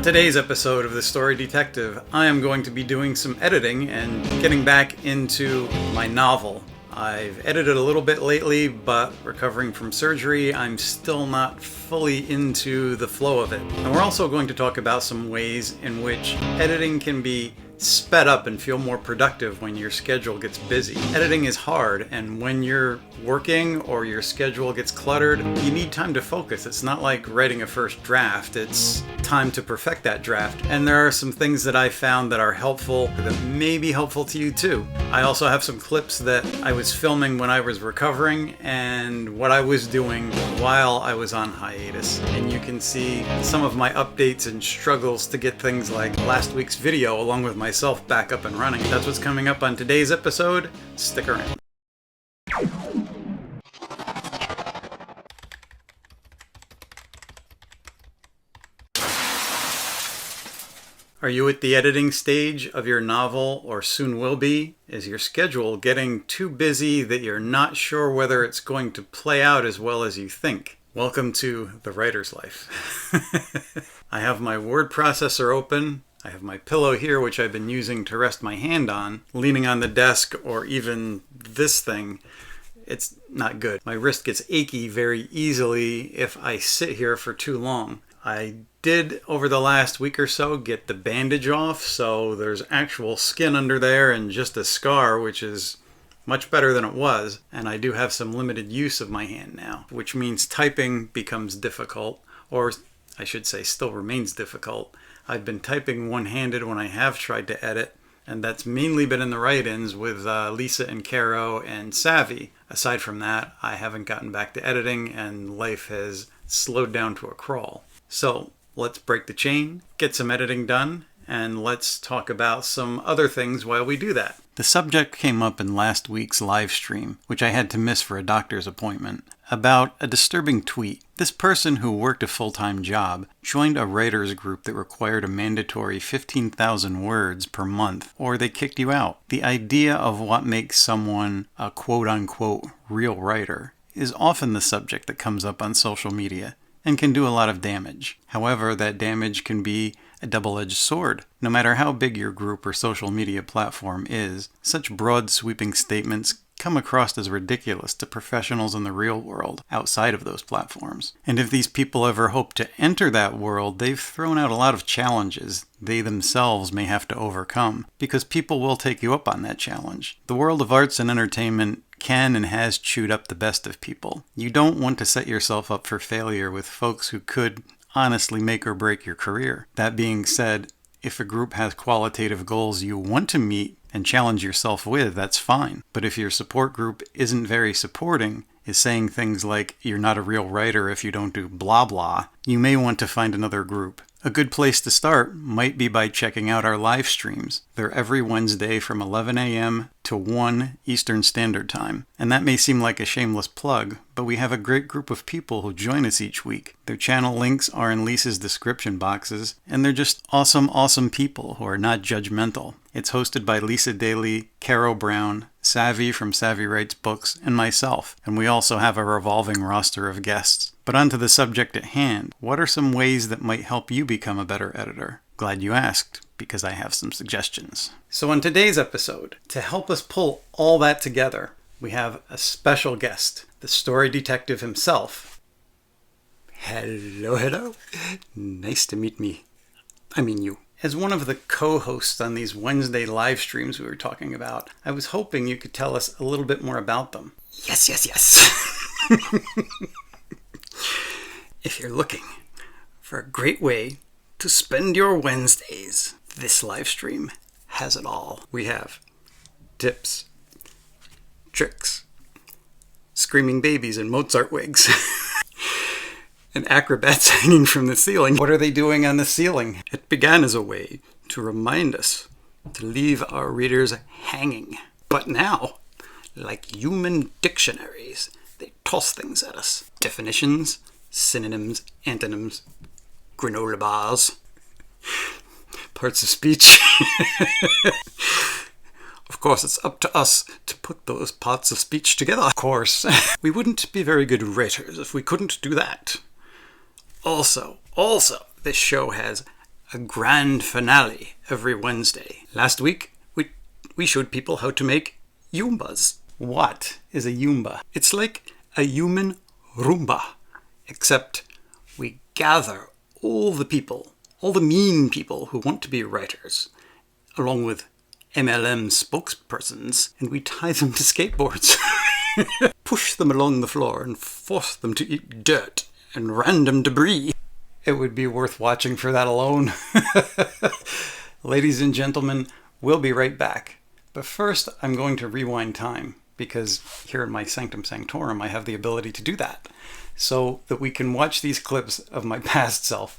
today's episode of The Story Detective, I am going to be doing some editing and getting back into my novel. I've edited a little bit lately, but recovering from surgery, I'm still not fully into the flow of it. And we're also going to talk about some ways in which editing can be sped up and feel more productive when your schedule gets busy. Editing is hard, and when you're working or your schedule gets cluttered, you need time to focus. It's not like writing a first draft, it's time to perfect that draft. And there are some things that I found that are helpful, that may be helpful to you too. I also have some clips that I was filming when I was recovering and what I was doing while I was on hiatus. And you can see some of my updates and struggles to get things like last week's video along with myself back up and running. That's what's coming up on today's episode. Stick around. Are you at the editing stage of your novel, or soon will be? Is your schedule getting too busy that you're not sure whether it's going to play out as well as you think? Welcome to the writer's life. I have my word processor open. I have my pillow here, which I've been using to rest my hand on, leaning on the desk, or even this thing. It's not good. My wrist gets achy very easily if I sit here for too long. I did, over the last week or so, get the bandage off, so there's actual skin under there and just a scar, which is much better than it was. And I do have some limited use of my hand now, which means typing becomes difficult, or I should say still remains difficult. I've been typing one-handed when I have tried to edit, and that's mainly been in the write-ins with Lisa and Caro and Savvy. Aside from that, I haven't gotten back to editing, and life has slowed down to a crawl. So let's break the chain, get some editing done, and let's talk about some other things while we do that. The subject came up in last week's live stream, which I had to miss for a doctor's appointment, about a disturbing tweet. This person who worked a full-time job joined a writers group that required a mandatory 15,000 words per month, or they kicked you out. The idea of what makes someone a quote-unquote real writer is often the subject that comes up on social media, and can do a lot of damage. However, that damage can be a double-edged sword. No matter how big your group or social media platform is, such broad sweeping statements come across as ridiculous to professionals in the real world outside of those platforms. And if these people ever hope to enter that world, they've thrown out a lot of challenges they themselves may have to overcome, because people will take you up on that challenge. The world of arts and entertainment can and has chewed up the best of people. You don't want to set yourself up for failure with folks who could honestly make or break your career. That being said, if a group has qualitative goals you want to meet and challenge yourself with, that's fine. But if your support group isn't very supporting, is saying things like, you're not a real writer if you don't do blah blah, you may want to find another group. A good place to start might be by checking out our live streams. They're every Wednesday from 11 a.m. to 1 Eastern Standard Time. And that may seem like a shameless plug, but we have a great group of people who join us each week. Their channel links are in Lisa's description boxes, and they're just awesome people who are not judgmental. It's hosted by Lisa Daly, Caro Brown, Savvy from Savvy Writes Books, and myself, and we also have a revolving roster of guests. But on to the subject at hand. What are some ways that might help you become a better editor? Glad you asked, because I have some suggestions. So in today's episode, to help us pull all that together, we have a special guest, the story detective himself. Hello. Nice to meet me. I mean you. As one of the co-hosts on these Wednesday live streams we were talking about, I was hoping you could tell us a little bit more about them. Yes. If you're looking for a great way to spend your Wednesdays, this live stream has it all. We have tips, tricks, screaming babies in Mozart wigs, and acrobats hanging from the ceiling. What are they doing on the ceiling? It began as a way to remind us to leave our readers hanging. But now, like human dictionaries, they toss things at us. Definitions, synonyms, antonyms, granola bars, parts of speech. Of course, it's up to us to put those parts of speech together. Of course, we wouldn't be very good writers if we couldn't do that. Also, this show has a grand finale every Wednesday. Last week, we showed people how to make Yoombas. What is a Yoomba? It's like a human Roomba, except we gather all the people, all the mean people who want to be writers, along with MLM spokespersons, and we tie them to skateboards. Push them along the floor and force them to eat dirt and random debris. It would be worth watching for that alone. Ladies and gentlemen, we'll be right back. But first, I'm going to rewind time, because here in my Sanctum Sanctorum, I have the ability to do that, so that we can watch these clips of my past self.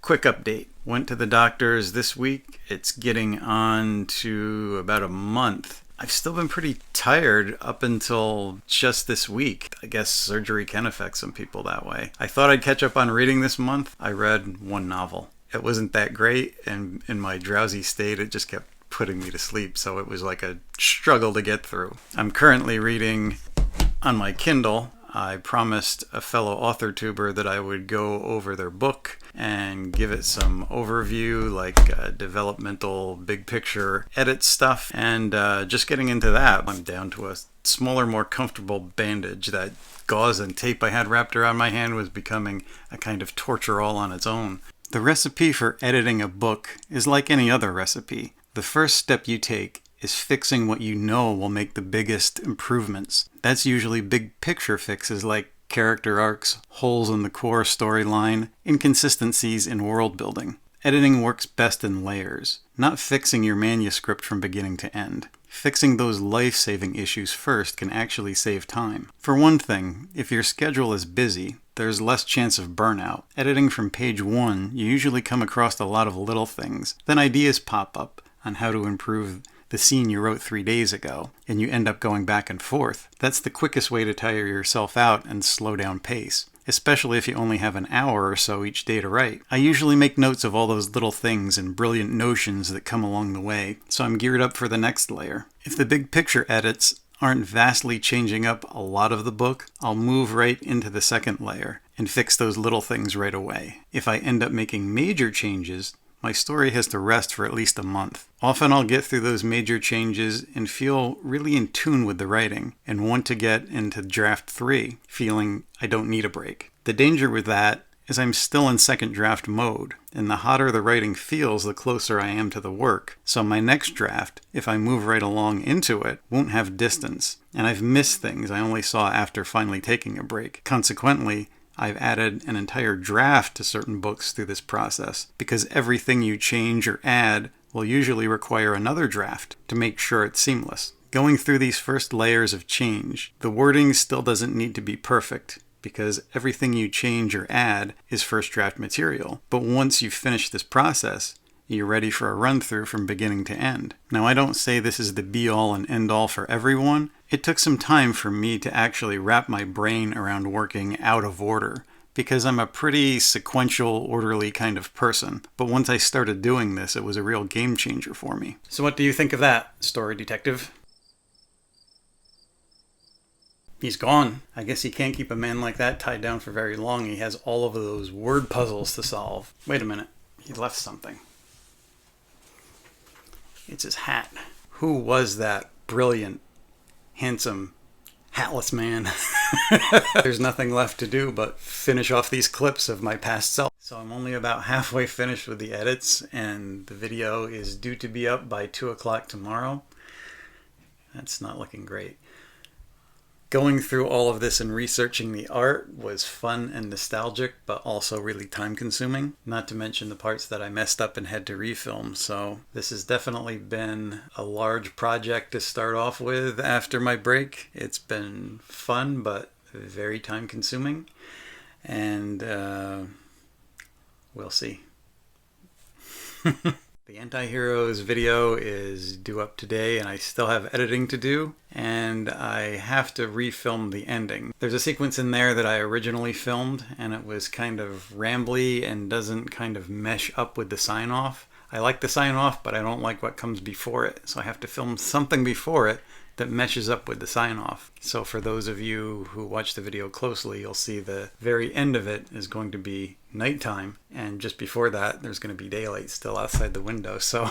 Quick update. Went to the doctor's this week. It's getting on to about a month. I've still been pretty tired up until just this week. I guess surgery can affect some people that way. I thought I'd catch up on reading this month. I read one novel. It wasn't that great, and in my drowsy state, it just kept putting me to sleep, so it was like a struggle to get through. I'm currently reading on my Kindle. I promised a fellow Authortuber that I would go over their book and give it some overview, like developmental, big picture edit stuff. And just getting into that, I'm down to a smaller, more comfortable bandage. That gauze and tape I had wrapped around my hand was becoming a kind of torture all on its own. The recipe for editing a book is like any other recipe. The first step you take is fixing what you know will make the biggest improvements. That's usually big picture fixes like character arcs, holes in the core storyline, inconsistencies in world building. Editing works best in layers, not fixing your manuscript from beginning to end. Fixing those life-saving issues first can actually save time. For one thing, if your schedule is busy, there's less chance of burnout. Editing from page 1, you usually come across a lot of little things. Then ideas pop up on how to improve the scene you wrote 3 days ago, and you end up going back and forth. That's the quickest way to tire yourself out and slow down pace, especially if you only have an hour or so each day to write. I usually make notes of all those little things and brilliant notions that come along the way, so I'm geared up for the next layer. If the big picture edits aren't vastly changing up a lot of the book, I'll move right into the second layer and fix those little things right away. If I end up making major changes, my story has to rest for at least a month. Often I'll get through those major changes and feel really in tune with the writing and want to get into draft 3, feeling I don't need a break. The danger with that is I'm still in second draft mode, and the hotter the writing feels, the closer I am to the work. So my next draft, if I move right along into it, won't have distance, and I've missed things I only saw after finally taking a break. Consequently, I've added an entire draft to certain books through this process, because everything you change or add will usually require another draft to make sure it's seamless. Going through these first layers of change, the wording still doesn't need to be perfect, because everything you change or add is first draft material. But once you've finished this process, you're ready for a run-through from beginning to end. Now, I don't say this is the be-all and end-all for everyone. It took some time for me to actually wrap my brain around working out of order, because I'm a pretty sequential, orderly kind of person. But once I started doing this, it was a real game changer for me. So what do you think of that, story detective? He's gone. I guess you can't keep a man like that tied down for very long. He has all of those word puzzles to solve. Wait a minute. He left something. It's his hat. Who was that brilliant, handsome, hatless man? There's nothing left to do but finish off these clips of my past self. So I'm only about halfway finished with the edits, and the video is due to be up by 2 o'clock tomorrow. That's not looking great. Going through all of this and researching the art was fun and nostalgic, but also really time-consuming. Not to mention the parts that I messed up and had to refilm. So this has definitely been a large project to start off with after my break. It's been fun, but very time-consuming. And we'll see. The Anti-Heroes video is due up today, and I still have editing to do, and I have to refilm the ending. There's a sequence in there that I originally filmed, and it was kind of rambly and doesn't kind of mesh up with the sign-off. I like the sign-off, but I don't like what comes before it, so I have to film something before it that meshes up with the sign-off. So for those of you who watch the video closely, you'll see the very end of it is going to be nighttime, and just before that there's going to be daylight still outside the window. So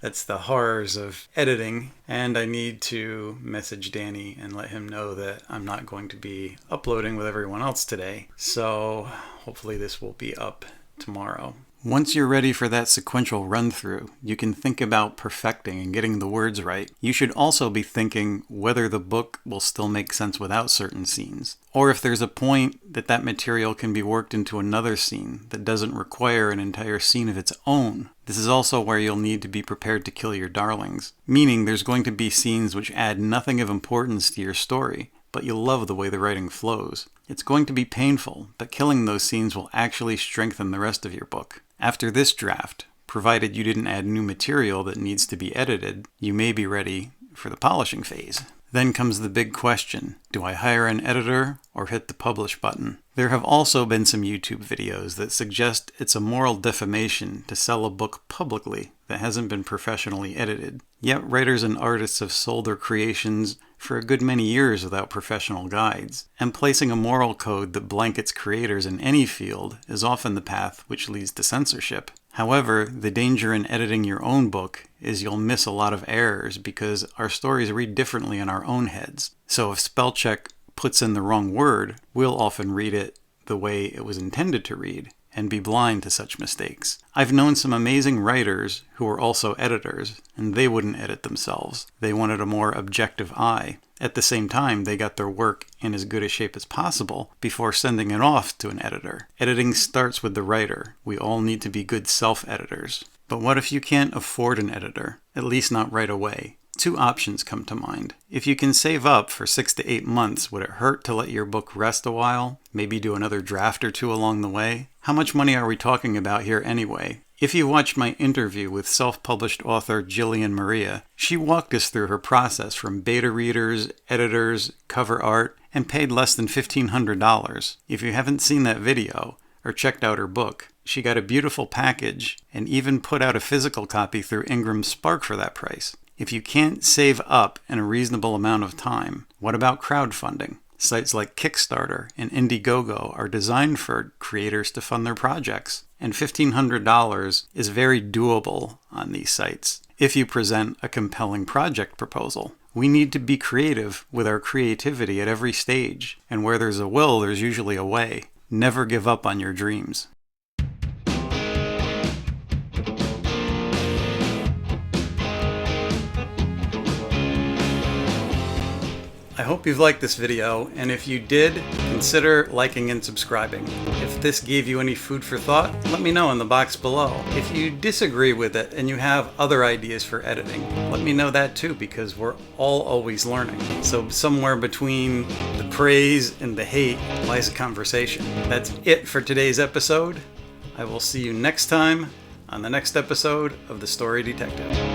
that's the horrors of editing, and I need to message Danny and let him know that I'm not going to be uploading with everyone else today. So hopefully this will be up tomorrow. Once you're ready for that sequential run-through, you can think about perfecting and getting the words right. You should also be thinking whether the book will still make sense without certain scenes, or if there's a point that material can be worked into another scene that doesn't require an entire scene of its own. This is also where you'll need to be prepared to kill your darlings, meaning there's going to be scenes which add nothing of importance to your story, but you'll love the way the writing flows. It's going to be painful, but killing those scenes will actually strengthen the rest of your book. After this draft, provided you didn't add new material that needs to be edited, you may be ready for the polishing phase. Then comes the big question: do I hire an editor or hit the publish button? There have also been some YouTube videos that suggest it's a moral defamation to sell a book publicly that hasn't been professionally edited. Yet writers and artists have sold their creations for a good many years without professional guides, and placing a moral code that blankets creators in any field is often the path which leads to censorship. However, the danger in editing your own book is you'll miss a lot of errors because our stories read differently in our own heads. So if spell check puts in the wrong word, we'll often read it the way it was intended to read and be blind to such mistakes. I've known some amazing writers who were also editors, and they wouldn't edit themselves. They wanted a more objective eye. At the same time, they got their work in as good a shape as possible before sending it off to an editor. Editing starts with the writer. We all need to be good self-editors. But what if you can't afford an editor? At least not right away. Two options come to mind. If you can save up for 6 to 8 months, would it hurt to let your book rest a while? Maybe do another draft or two along the way? How much money are we talking about here anyway? If you watched my interview with self-published author Jillian Maria, she walked us through her process from beta readers, editors, cover art, and paid less than $1,500. If you haven't seen that video or checked out her book, she got a beautiful package and even put out a physical copy through Ingram Spark for that price. If you can't save up in a reasonable amount of time, what about crowdfunding? Sites like Kickstarter and Indiegogo are designed for creators to fund their projects, and $1,500 is very doable on these sites if you present a compelling project proposal. We need to be creative with our creativity at every stage, and where there's a will, there's usually a way. Never give up on your dreams. I hope you've liked this video, and if you did, consider liking and subscribing. If this gave you any food for thought, let me know in the box below. If you disagree with it and you have other ideas for editing, let me know that too, because we're all always learning. So somewhere between the praise and the hate lies a conversation. That's it for today's episode. I will see you next time on the next episode of The Story Detective.